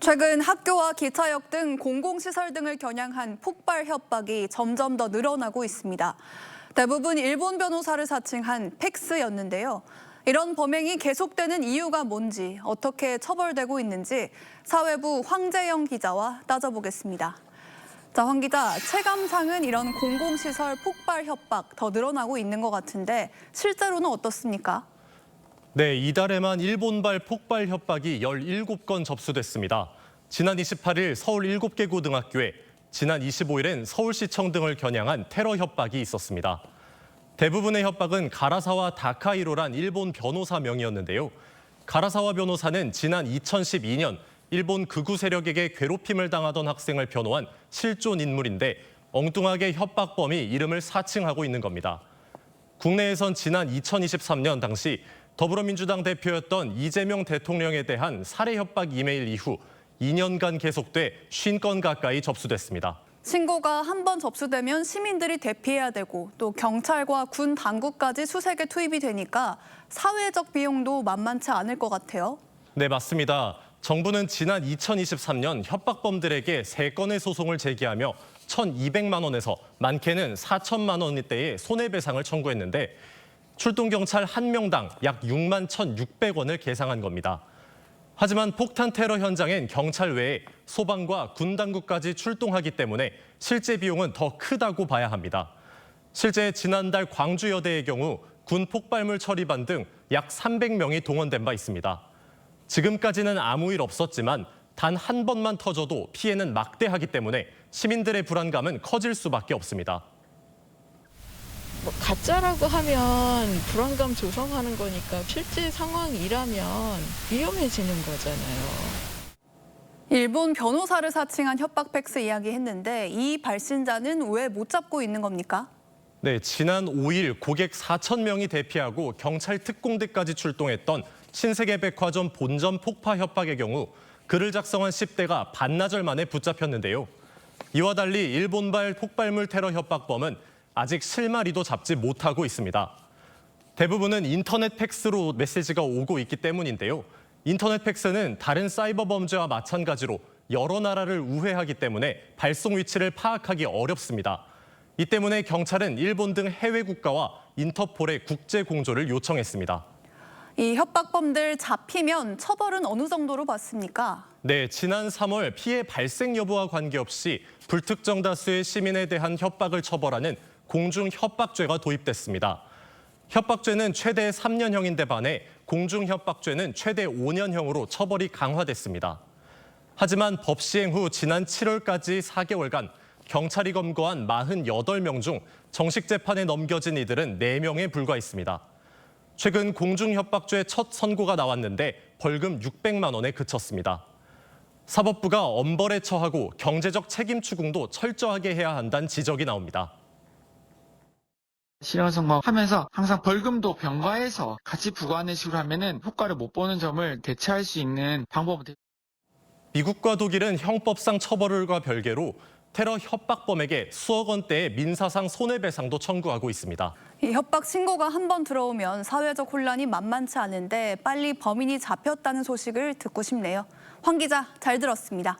최근 학교와 기차역 등 공공시설 등을 겨냥한 폭발 협박이 점점 더 늘어나고 있습니다. 대부분 일본 변호사를 사칭한 팩스였는데요. 이런 범행이 계속되는 이유가 뭔지, 어떻게 처벌되고 있는지 사회부 황재영 기자와 따져보겠습니다. 자, 황 기자, 체감상은 이런 공공시설 폭발 협박 더 늘어나고 있는 것 같은데 실제로는 어떻습니까? 네, 이달에만 일본발 폭발 협박이 17건 접수됐습니다. 지난 28일 서울 7개 고등학교에, 지난 25일엔 서울시청 등을 겨냥한 테러 협박이 있었습니다. 대부분의 협박은 가라사와 다카이로란 일본 변호사 명의였는데요. 가라사와 변호사는 지난 2012년 일본 극우 세력에게 괴롭힘을 당하던 학생을 변호한 실존 인물인데 엉뚱하게 협박범이 이름을 사칭하고 있는 겁니다. 국내에선 지난 2023년 당시 더불어민주당 대표였던 이재명 대통령에 대한 살해 협박 이메일 이후 2년간 계속돼 50건 가까이 접수됐습니다. 신고가 한 번 접수되면 시민들이 대피해야 되고 또 경찰과 군 당국까지 수색에 투입이 되니까 사회적 비용도 만만치 않을 것 같아요. 네, 맞습니다. 정부는 지난 2023년 협박범들에게 3건의 소송을 제기하며 1,200만 원에서 많게는 4천만 원대의 손해배상을 청구했는데 출동경찰 1명당 약 6만 1,600원을 계상한 겁니다. 하지만 폭탄 테러 현장엔 경찰 외에 소방과 군 당국까지 출동하기 때문에 실제 비용은 더 크다고 봐야 합니다. 실제 지난달 광주여대의 경우 군 폭발물 처리반 등 약 300명이 동원된 바 있습니다. 지금까지는 아무 일 없었지만 단 한 번만 터져도 피해는 막대하기 때문에 시민들의 불안감은 커질 수밖에 없습니다. 가짜라고 하면 불안감 조성하는 거니까 실제 상황이라면 위험해지는 거잖아요. 일본 변호사를 사칭한 협박 팩스 이야기했는데 이 발신자는 왜 못 잡고 있는 겁니까? 네, 지난 5일 고객 4천 명이 대피하고 경찰 특공대까지 출동했던 신세계백화점 본점 폭파 협박의 경우 글을 작성한 10대가 반나절 만에 붙잡혔는데요. 이와 달리 일본발 폭발물 테러 협박범은 아직 실마리도 잡지 못하고 있습니다. 대부분은 인터넷 팩스로 메시지가 오고 있기 때문인데요. 인터넷 팩스는 다른 사이버 범죄와 마찬가지로 여러 나라를 우회하기 때문에 발송 위치를 파악하기 어렵습니다. 이 때문에 경찰은 일본 등 해외 국가와 인터폴에 국제 공조를 요청했습니다. 이 협박범들 잡히면 처벌은 어느 정도로 받습니까? 네, 지난 3월 피해 발생 여부와 관계없이 불특정 다수의 시민에 대한 협박을 처벌하는 공중협박죄가 도입됐습니다. 협박죄는 최대 3년형인데 반해 공중협박죄는 최대 5년형으로 처벌이 강화됐습니다. 하지만 법 시행 후 지난 7월까지 4개월간 경찰이 검거한 48명 중 정식 재판에 넘겨진 이들은 4명에 불과했습니다. 최근 공중협박죄 첫 선고가 나왔는데 벌금 600만 원에 그쳤습니다. 사법부가 엄벌에 처하고 경제적 책임 추궁도 철저하게 해야 한다는 지적이 나옵니다. 실형선고하면서 항상 벌금도 병가해서 같이 부과하는 식으로 하면은 효과를 못 보는 점을 대체할 수 있는 방법은 미국과 독일은 형법상 처벌과 별개로 테러 협박범에게 수억 원대의 민사상 손해배상도 청구하고 있습니다. 이 협박 신고가 한 번 들어오면 사회적 혼란이 만만치 않은데 빨리 범인이 잡혔다는 소식을 듣고 싶네요. 황 기자, 잘 들었습니다.